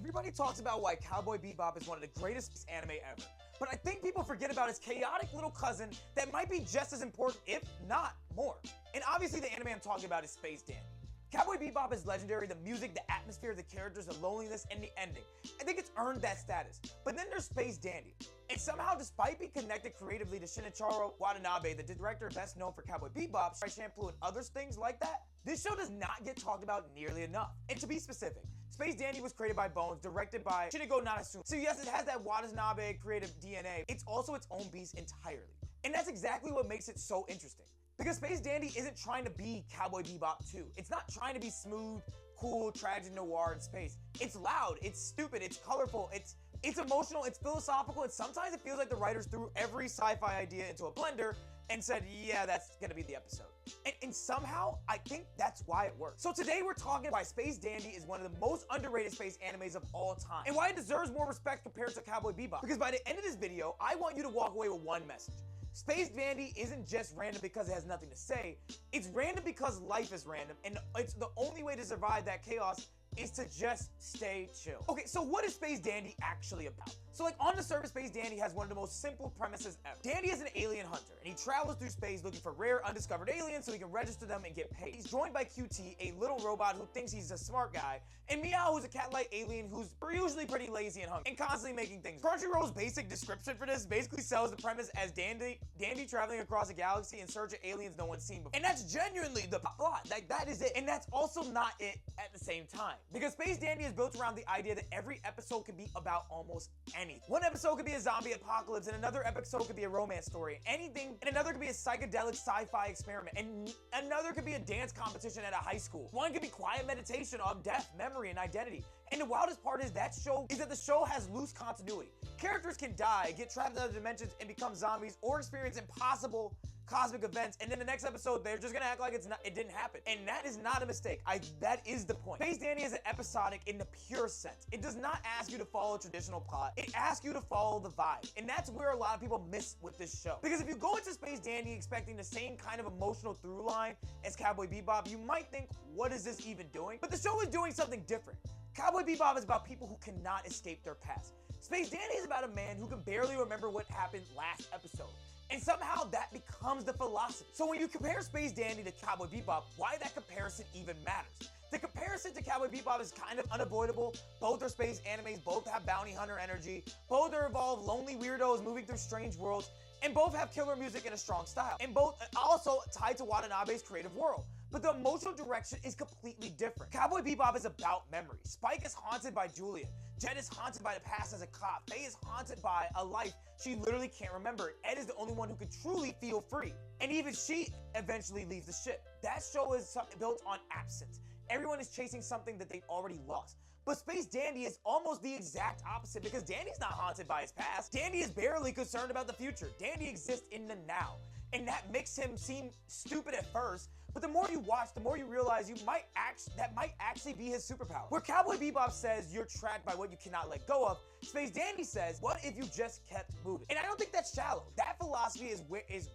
Everybody talks about why Cowboy Bebop is one of the greatest anime ever, but I think people forget about his chaotic little cousin that might be just as important, if not more. And obviously the anime I'm talking about is Space Dandy. Cowboy Bebop is legendary, the music, the atmosphere, the characters, the loneliness, and the ending. I think it's earned that status. But then there's Space Dandy. And somehow, despite being connected creatively to Shinichirō Watanabe, the director best known for Cowboy Bebop, Champloo, and other things like that, this show does not get talked about nearly enough. And to be specific, Space Dandy was created by Bones, directed by Shingo Natsume. So yes, it has that Watanabe creative DNA. It's also its own beast entirely. And that's exactly what makes it so interesting. Because Space Dandy isn't trying to be Cowboy Bebop 2. It's not trying to be smooth, cool, tragic noir in space. It's loud, it's stupid, it's colorful, it's emotional, it's philosophical, and sometimes it feels like the writers threw every sci-fi idea into a blender and said, yeah, that's gonna be the episode. And somehow, I think that's why it works. So today we're talking why Space Dandy is one of the most underrated space animes of all time, and why it deserves more respect compared to Cowboy Bebop. Because by the end of this video, I want you to walk away with one message. Space Dandy isn't just random because it has nothing to say, it's random because life is random, and it's the only way to survive that chaos is to just stay chill. Okay, so what is Space Dandy actually about? So like on the surface, Space Dandy has one of the most simple premises ever. Dandy is an alien hunter, and he travels through space looking for rare, undiscovered aliens so he can register them and get paid. He's joined by QT, a little robot who thinks he's a smart guy, and Meow, who's a cat-like alien who's usually pretty lazy and hungry, and constantly making things. Crunchyroll's basic description for this basically sells the premise as Dandy traveling across a galaxy in search of aliens no one's seen before. And that's genuinely the plot. Like, that is it. And that's also not it at the same time. Because Space Dandy is built around the idea that every episode can be about almost anything. One episode could be a zombie apocalypse, and another episode could be a romance story. Anything, and another could be a psychedelic sci-fi experiment, and another could be a dance competition at a high school. One could be quiet meditation on death, memory, and identity. And the wildest part is that the show has loose continuity. Characters can die, get trapped in other dimensions, and become zombies, or experience impossible cosmic events, and then the next episode they're just gonna act like it didn't happen. And that is not a mistake. That is the point. Space Dandy is an episodic in the pure sense. It does not ask you to follow a traditional plot. It asks you to follow the vibe. And that's where a lot of people miss with this show. Because if you go into Space Dandy expecting the same kind of emotional through line as Cowboy Bebop, you might think, what is this even doing? But the show is doing something different. Cowboy Bebop is about people who cannot escape their past. Space Dandy is about a man who can barely remember what happened last episode. And somehow that becomes the philosophy. So when you compare Space Dandy to Cowboy Bebop, why that comparison even matters? The comparison to Cowboy Bebop is kind of unavoidable. Both are space animes, both have bounty hunter energy, both are evolved lonely weirdos moving through strange worlds, and both have killer music and a strong style. And both also tied to Watanabe's creative world. But the emotional direction is completely different. Cowboy Bebop is about memory. Spike is haunted by Julia. Jet is haunted by the past as a cop. Faye is haunted by a life she literally can't remember. Ed is the only one who could truly feel free. And even she eventually leaves the ship. That show is built on absence. Everyone is chasing something that they've already lost. But Space Dandy is almost the exact opposite because Dandy's not haunted by his past. Dandy is barely concerned about the future. Dandy exists in the now. And that makes him seem stupid at first, but the more you watch, the more you realize that might actually be his superpower. Where Cowboy Bebop says you're trapped by what you cannot let go of, Space Dandy says, what if you just kept moving? And I don't think that's shallow. That philosophy is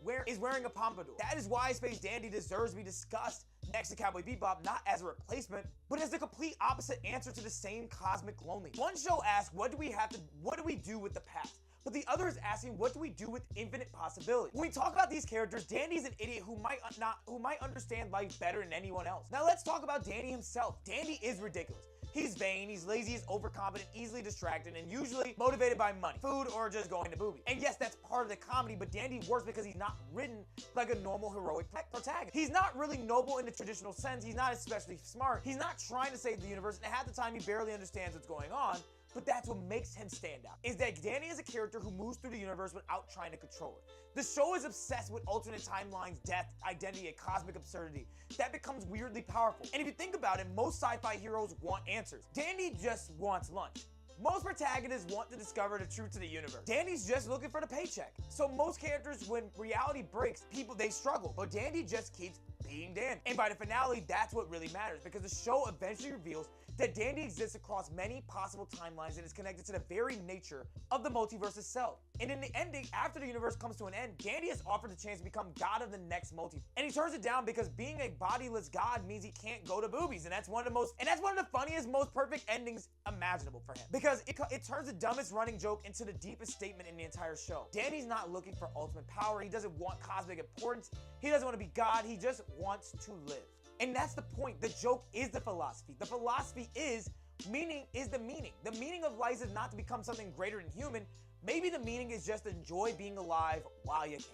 wearing a pompadour. That is why Space Dandy deserves to be discussed next to Cowboy Bebop, not as a replacement, but as the complete opposite answer to the same cosmic loneliness. One show asks, what do we do with the past? But the other is asking, what do we do with infinite possibility? When we talk about these characters, Dandy's an idiot who might understand life better than anyone else. Now let's talk about Dandy himself. Dandy is ridiculous. He's vain, he's lazy, he's overconfident, easily distracted, and usually motivated by money, food, or just going to boobies. And yes, that's part of the comedy, but Dandy works because he's not written like a normal heroic protagonist. He's not really noble in the traditional sense, he's not especially smart, he's not trying to save the universe, and half the time he barely understands what's going on. But that's what makes him stand out, is that Dandy is a character who moves through the universe without trying to control it. The show is obsessed with alternate timelines, death, identity, and cosmic absurdity. That becomes weirdly powerful. And if you think about it, most sci-fi heroes want answers. Dandy just wants lunch. Most protagonists want to discover the truth to the universe. Dandy's just looking for the paycheck. So most characters, when reality breaks, they struggle. But Dandy just keeps being Dandy. And by the finale, that's what really matters, because the show eventually reveals that Dandy exists across many possible timelines and is connected to the very nature of the multiverse itself. And in the ending, after the universe comes to an end, Dandy is offered the chance to become god of the next multiverse. And he turns it down because being a bodiless god means he can't go to boobies. And that's one of the funniest, most perfect endings imaginable for him. Because it turns the dumbest running joke into the deepest statement in the entire show. Dandy's not looking for ultimate power. He doesn't want cosmic importance. He doesn't want to be God. He just wants to live. And that's the point. The joke is the philosophy. The philosophy is meaning is the meaning. The meaning of life is not to become something greater than human. Maybe the meaning is just to enjoy being alive while you can.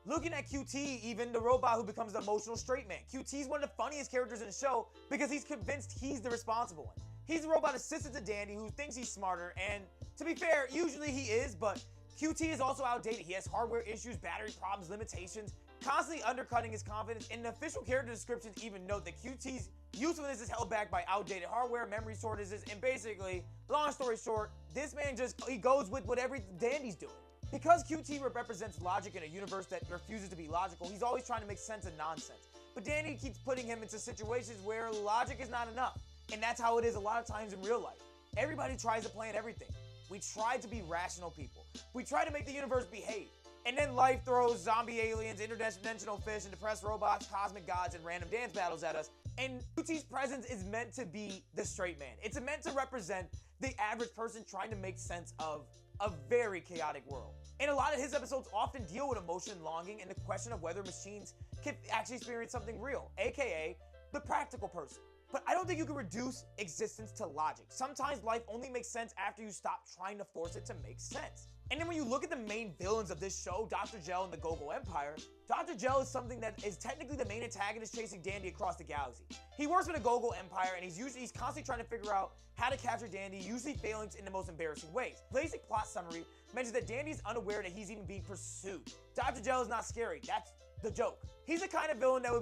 Looking at QT, even the robot who becomes the emotional straight man. QT is one of the funniest characters in the show because he's convinced he's the responsible one. He's the robot assistant to Dandy who thinks he's smarter, and to be fair, usually he is, but QT is also outdated. He has hardware issues, battery problems, limitations, constantly undercutting his confidence, and the official character descriptions even note that QT's usefulness is held back by outdated hardware, memory shortages, and basically, long story short, this man he goes with whatever Dandy's doing. Because QT represents logic in a universe that refuses to be logical, he's always trying to make sense of nonsense. But Dandy keeps putting him into situations where logic is not enough. And that's how it is a lot of times in real life. Everybody tries to plan everything. We try to be rational people. We try to make the universe behave. And then life throws zombie aliens, interdimensional fish, and depressed robots, cosmic gods, and random dance battles at us. And QT's presence is meant to be the straight man. It's meant to represent the average person trying to make sense of a very chaotic world. And a lot of his episodes often deal with emotion, longing, and the question of whether machines can actually experience something real, aka the practical person. But I don't think you can reduce existence to logic. Sometimes life only makes sense after you stop trying to force it to make sense. And then when you look at the main villains of this show, Dr. Gel and the Go-Go Empire, Dr. Gel is something that is technically the main antagonist chasing Dandy across the galaxy. He works for the Go-Go Empire, and he's constantly trying to figure out how to capture Dandy, usually failing in the most embarrassing ways. Basic plot summary mentions that Dandy is unaware that he's even being pursued. Dr. Gel is not scary. That's the joke. He's the kind of villain that would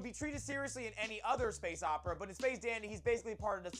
be treated seriously in any other space opera, but in Space Dandy, he's basically part of the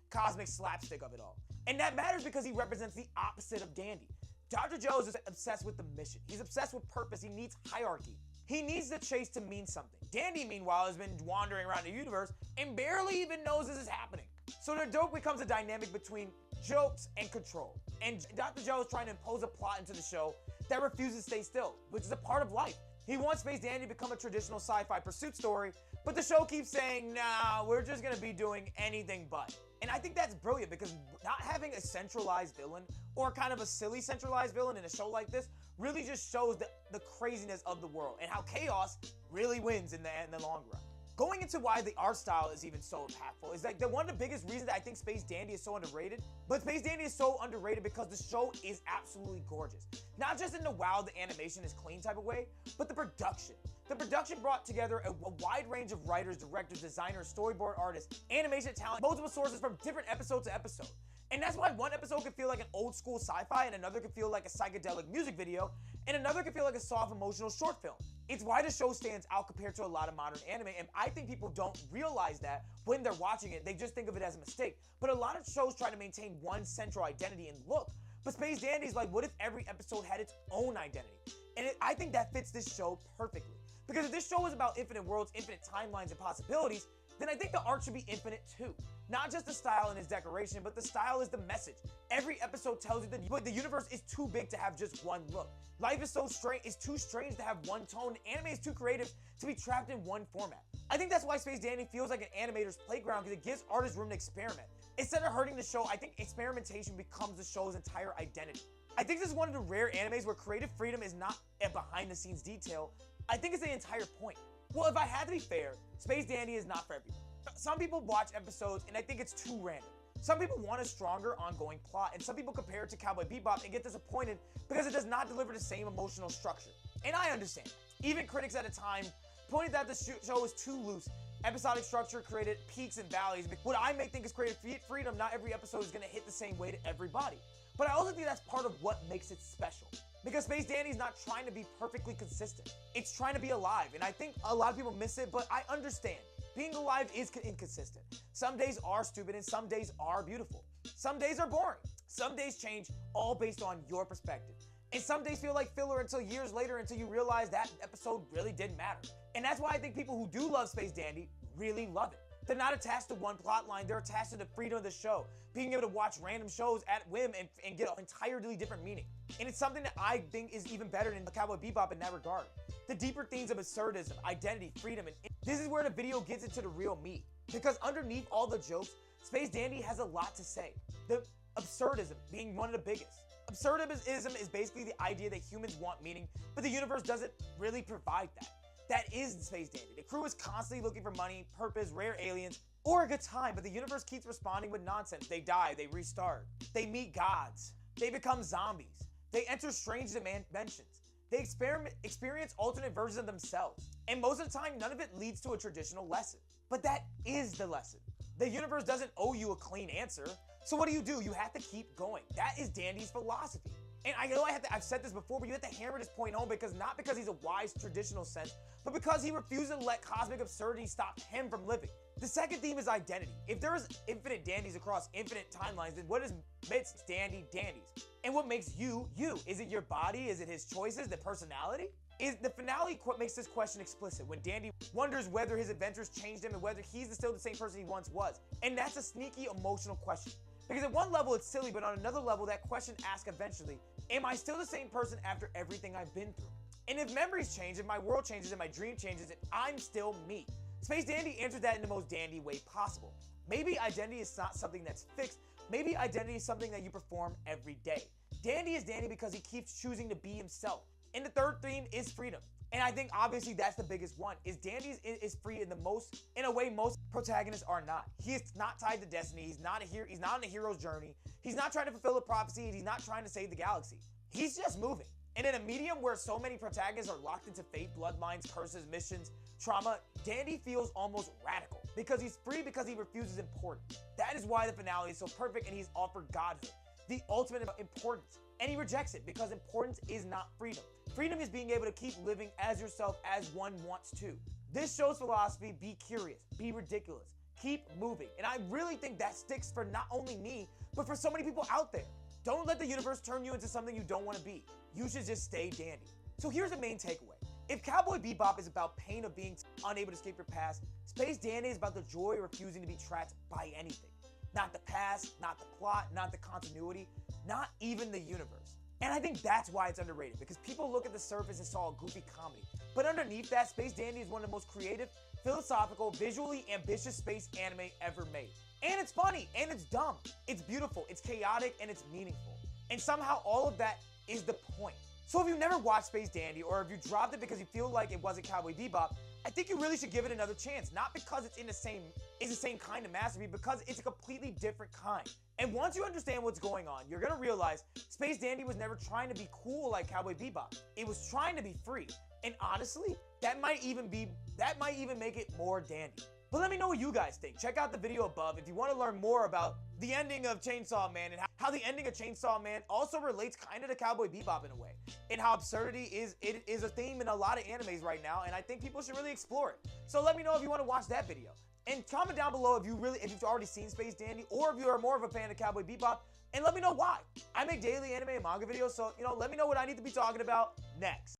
cosmic slapstick of it all. And that matters because he represents the opposite of Dandy. Dr. Joe is just obsessed with the mission. He's obsessed with purpose. He needs hierarchy. He needs the chase to mean something. Dandy, meanwhile, has been wandering around the universe and barely even knows this is happening. So the joke becomes a dynamic between jokes and control. And Dr. Joe is trying to impose a plot into the show that refuses to stay still, which is a part of life. He wants Space Dandy to become a traditional sci-fi pursuit story, but the show keeps saying, nah, we're just gonna be doing anything but. And I think that's brilliant because not having a centralized villain or kind of a silly centralized villain in a show like this really just shows the craziness of the world and how chaos really wins in the long run. Going into why the art style is even so impactful is like one of the biggest reasons that I think Space Dandy is so underrated, but Space Dandy is so underrated because the show is absolutely gorgeous. Not just in the wow, the animation is clean type of way, but the production. The production brought together a wide range of writers, directors, designers, storyboard artists, animation talent, multiple sources from different episode to episode. And that's why one episode can feel like an old school sci-fi, and another can feel like a psychedelic music video, and another can feel like a soft emotional short film. It's why the show stands out compared to a lot of modern anime, and I think people don't realize that when they're watching it. They just think of it as a mistake. But a lot of shows try to maintain one central identity and look. But Space Dandy's like, what if every episode had its own identity? And I think that fits this show perfectly. Because if this show is about infinite worlds, infinite timelines, and possibilities, then I think the art should be infinite too. Not just the style and its decoration, but the style is the message. Every episode tells you that the universe is too big to have just one look. Life is so strange, it's too strange to have one tone. Anime is too creative to be trapped in one format. I think that's why Space Dandy feels like an animator's playground, because it gives artists room to experiment. Instead of hurting the show, I think experimentation becomes the show's entire identity. I think this is one of the rare animes where creative freedom is not a behind-the-scenes detail. I think it's the entire point. Well, if I had to be fair, Space Dandy is not for everyone. Some people watch episodes and I think it's too random. Some people want a stronger ongoing plot, and some people compare it to Cowboy Bebop and get disappointed because it does not deliver the same emotional structure. And I understand. Even critics at the time pointed that the show was too loose. Episodic structure created peaks and valleys. What I may think is creative freedom, not every episode is going to hit the same way to everybody. But I also think that's part of what makes it special. Because Space Dandy is not trying to be perfectly consistent. It's trying to be alive, and I think a lot of people miss it, but I understand. Being alive is inconsistent. Some days are stupid and some days are beautiful. Some days are boring. Some days change, all based on your perspective. And some days feel like filler until years later, until you realize that episode really didn't matter. And that's why I think people who do love Space Dandy really love it. They're not attached to one plot line, they're attached to the freedom of the show, being able to watch random shows at whim and get an entirely different meaning. And it's something that I think is even better than Cowboy Bebop in that regard. The deeper themes of absurdism, identity, freedom, and this is where the video gets into the real meat. Because underneath all the jokes, Space Dandy has a lot to say. The absurdism being one of the biggest. Absurdism is basically the idea that humans want meaning, but the universe doesn't really provide that. That is Space Dandy. The crew is constantly looking for money, purpose, rare aliens, or a good time, but the universe keeps responding with nonsense. They die, they restart, they meet gods, they become zombies, they enter strange dimensions, they experience alternate versions of themselves, and most of the time, none of it leads to a traditional lesson. But that is the lesson. The universe doesn't owe you a clean answer, so what do? You have to keep going. That is Dandy's philosophy. And I know I've said this before, but you have to hammer this point home not because he's a wise traditional sense, but because he refuses to let cosmic absurdity stop him from living. The second theme is identity. If there is infinite Dandys across infinite timelines, then what makes Dandy Dandies? And what makes you, you? Is it your body? Is it his choices, the personality? Is the finale makes this question explicit when Dandy wonders whether his adventures changed him and whether he's still the same person he once was. And that's a sneaky emotional question. Because at one level it's silly, but on another level that question asks eventually, am I still the same person after everything I've been through? And if memories change, if my world changes, and my dream changes, and I'm still me. Space Dandy answers that in the most dandy way possible. Maybe identity is not something that's fixed. Maybe identity is something that you perform every day. Dandy is Dandy because he keeps choosing to be himself. And the third theme is freedom. And I think obviously that's the biggest one, is Dandy is free in a way most protagonists are not. He is not tied to destiny, he's not on a hero's journey, he's not trying to fulfill a prophecy, and he's not trying to save the galaxy. He's just moving. And in a medium where so many protagonists are locked into fate, bloodlines, curses, missions, trauma, Dandy feels almost radical. Because he's free, because he refuses importance. That is why the finale is so perfect, and he's offered godhood, the ultimate importance. And he rejects it because importance is not freedom. Freedom is being able to keep living as yourself as one wants to. This show's philosophy: be curious, be ridiculous, keep moving. And I really think that sticks for not only me, but for so many people out there. Don't let the universe turn you into something you don't want to be. You should just stay Dandy. So here's the main takeaway. If Cowboy Bebop is about pain of being unable to escape your past, Space Dandy is about the joy of refusing to be trapped by anything. Not the past, not the plot, not the continuity, not even the universe. And I think that's why it's underrated, because people look at the surface and saw a goofy comedy. But underneath that, Space Dandy is one of the most creative, philosophical, visually ambitious space anime ever made. And it's funny, and it's dumb, it's beautiful, it's chaotic, and it's meaningful. And somehow all of that is the point. So if you've never watched Space Dandy, or if you dropped it because you feel like it wasn't Cowboy Bebop, I think you really should give it another chance. Not because it's the same kind of masterpiece, because it's a completely different kind. And once you understand what's going on, you're gonna realize Space Dandy was never trying to be cool like Cowboy Bebop. It was trying to be free. And honestly, that might even make it more dandy. But let me know what you guys think. Check out the video above if you want to learn more about the ending of Chainsaw Man and how the ending of Chainsaw Man also relates kind of to Cowboy Bebop in a way, and how absurdity is a theme in a lot of animes right now, and I think people should really explore it. So let me know if you want to watch that video. And comment down below if you've already seen Space Dandy, or if you are more of a fan of Cowboy Bebop, and let me know why. I make daily anime and manga videos, so let me know what I need to be talking about next.